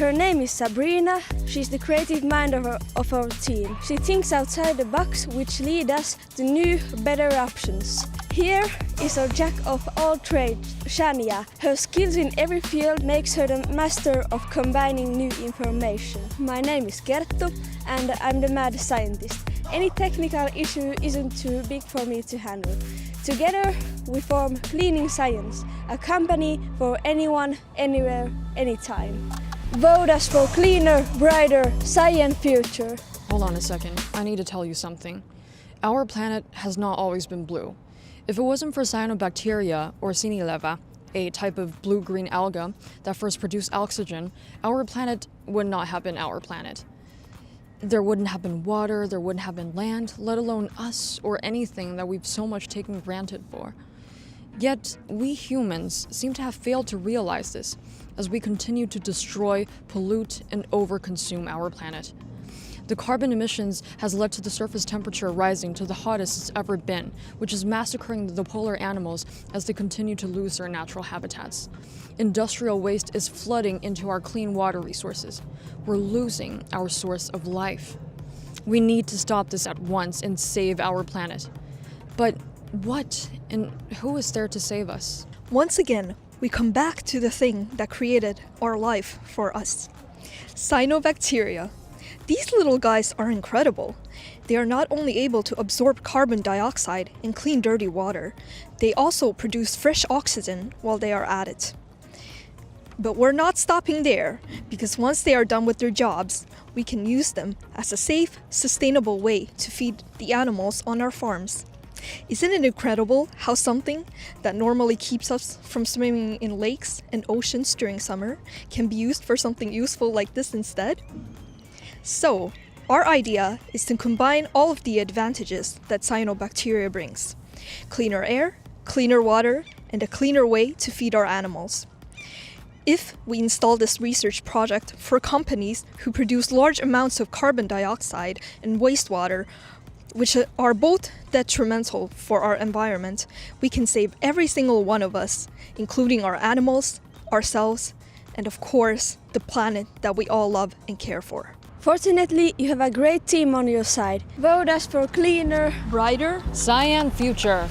Her name is Sabrina. She's the creative mind of our team. She thinks outside the box, which lead us to new, better options. Here is our jack of all trades, Shania. Her skills in every field makes her the master of combining new information. My name is Kerttu and I'm the mad scientist. Any technical issue isn't too big for me to handle. Together we form Cleaning Cyance, a company for anyone, anywhere, anytime. Vote us for cleaner, brighter, science future. Hold on a second, I need to tell you something. Our planet has not always been blue. If it wasn't for cyanobacteria, or sinilevän, a type of blue-green alga that first produced oxygen, our planet would not have been our planet. There wouldn't have been water, there wouldn't have been land, let alone us or anything that we've so much taken granted for. Yet, we humans seem to have failed to realize this as we continue to destroy, pollute, and overconsume our planet. The carbon emissions has led to the surface temperature rising to the hottest it's ever been, which is massacring the polar animals as they continue to lose their natural habitats. Industrial waste is flooding into our clean water resources. We're losing our source of life. We need to stop this at once and save our planet. But what and who is there to save us? Once again, we come back to the thing that created our life for us. Cyanobacteria. These little guys are incredible. They are not only able to absorb carbon dioxide and clean dirty water, they also produce fresh oxygen while they are at it. But we're not stopping there, because once they are done with their jobs, we can use them as a safe, sustainable way to feed the animals on our farms. Isn't it incredible how something that normally keeps us from swimming in lakes and oceans during summer can be used for something useful like this instead? So, our idea is to combine all of the advantages that cyanobacteria brings. Cleaner air, cleaner water, and a cleaner way to feed our animals. If we install this research project for companies who produce large amounts of carbon dioxide and wastewater, which are both detrimental for our environment, we can save every single one of us, including our animals, ourselves, and of course, the planet that we all love and care for. Fortunately, you have a great team on your side. Vote us for cleaner, Brighter, Cyan future!